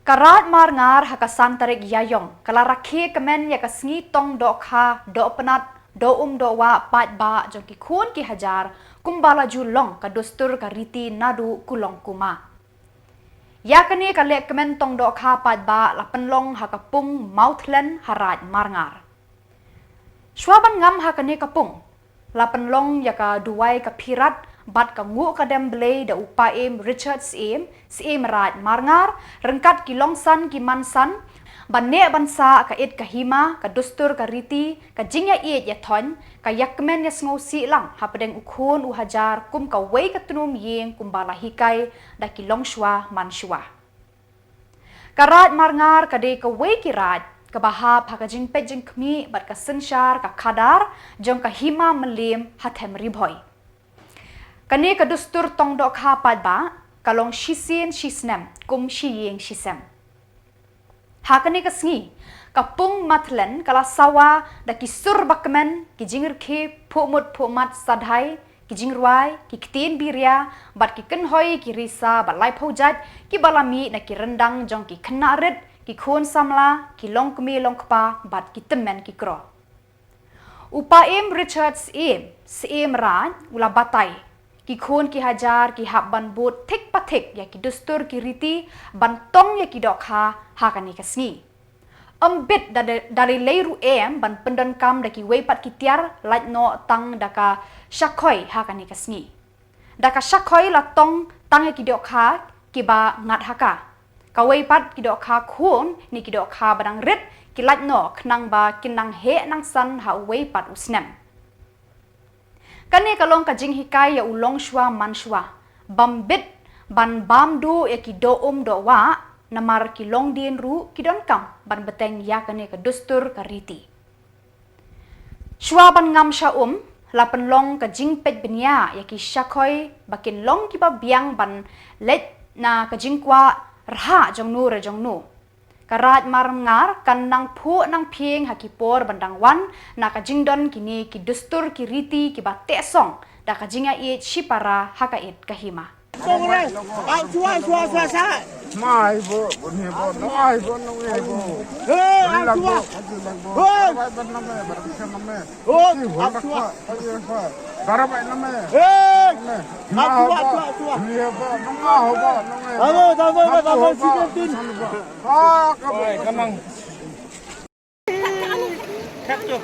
Karat marngar hakasan tarik yayong kalarakhi kemen ya kasngi tong do kha do penat do do wa pat ba jong ki khun ki hajar kumbala ju long ka dustur ka riti nadu kulong kuma ya kani ka le kemen tong do kha pat ba la penlong hakapung mouthland harat marngar Shwaban ngam hakani kapung la penlong ya ka duai ka pirat bat ka ngu ka demble da upaim Richard Siem rat marngar rengkat ki longsan ki mansan banne bansa ka it ka hima ka dustur ka riti ka jingya it ya thon ka yakmen ya sngo si lang hapadeng ukhun hajar kum ka wei ka tunum yeng kum bala hikai da ki longshwa manshwa karat marngar ka de ka wei ki rat ka bahap hakajing pejing kmi bat ka senshar ka khadar jong ka hima melim hathem ribhoi Kani ka dustur tong do kha pat ba kalong shisin shisnem kum shiyeng shisem hakani ka sngi kapung matlen kala sawa da kisur bakmen ki jingir khe phomut sadhai ki jingrwai ki ktin birya bat ki kenhoi ki risa bat lai phojat ki balami na ki rendang jong ki knarit ki khon samla ki longkmi longkpa bat ki temen ki kro upaim Richard Siem ran ula batai ki khun ki hajar ki hab ban bot thik pathik ya ki dustur ki riti ban tong ya ki dok ha hakani kasngi ambit dari leiru ban pendan kam da ki weipat ki tiar lait no tang daka shakhoi hakani kasngi daka shakhoi la tong tang ya ki dok ha ki ba ngat haka ka weipat ki dok ha khun ni ki dok ha badang rit ki lait no khnang ba kinang he nang san ha weipat usnem Kani kalong ka jing hikai ya ulong shwa manshwa bambit ban bamdu ya ki do do wa namar ki long din ru ki don kam ban beteng ya kani ka dustur ka riti shwa ban ngam sha la penlong ka jing pet benya ya ki shakhoi bakin long ki ba biang ban let na ka jing kwa rha jong nu karat marngar kan nang phu nang phieng hakipor bandang wan na ka jingdon kini ki dustur ki riti ki ba te song da ka jinga it shipara haka it kahima Mai bo ni bo no ai bo no ai bo la bo ba ban na me ba ka na me bara ba na me ma ho ba ni bo no ma ho ba no me ba si tin ka ba kamang khap chu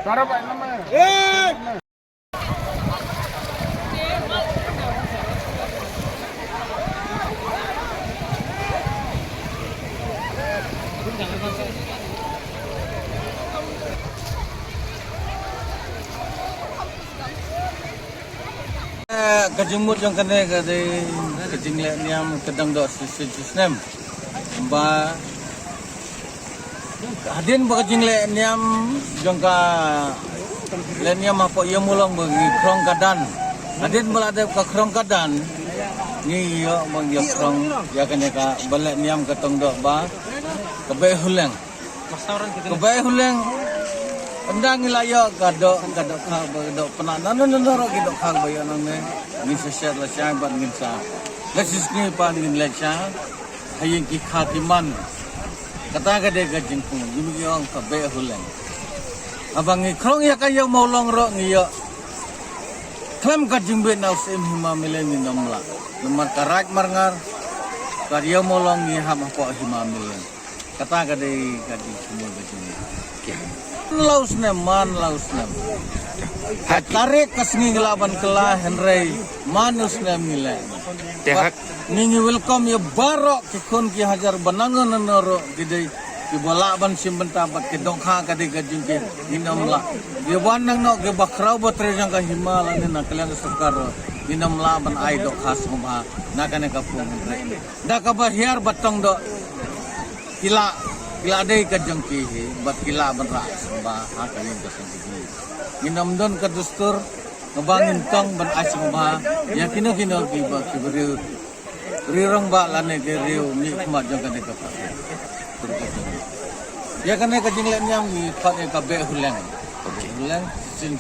Bara ba na me kajimut yang kene kade kajing le niam kedang do sistem ba hadin ba kajing le niam jongka le niam apa ia mulong bagi krong kadan hadin bala ada ka krong kadan ni yo bang yo krong ya kene ka bale niam ketong do ba kebe huleng Endang ilayo gadok kha gadok penanan nondoro gadok kha bayo nang ne ni sesat la syang ban ngin sa lesis ni pan ngin lecha hayeng ki khatiman kata gade ga jingpung yimi yong ka be hulen abang ngi krong ya ka yo molong ro ngi yo klem ka jingbe na sim hima mele ni namla lemar karak marngar ka yo molong ngi ha ma po hima mele kata gade ga jingpung ga jing lausnya tarik kesini ngelaban kelah Henry manusnya mile ningi welcome ya barok kikon ki hajar banangan noro gede ki balaban simbenta bat ki dongkha kade gajing ki ninamla ye wanang no ge bakrau botre jang ka himala ne na kalian sukar ninamla ban ai dok khas mama nakane ka pung da ka bahiar batong do kila kila day ka jangkihi bat kila banra ba ha kaling ka sangkihi ginamdon ka dustur ngabangin tong ban asing ba ya kino ki ba kibri rirang ba lane ke riu ni kuma jang ka ka pa ya kana ka jinglan yang ni ka be hulang sin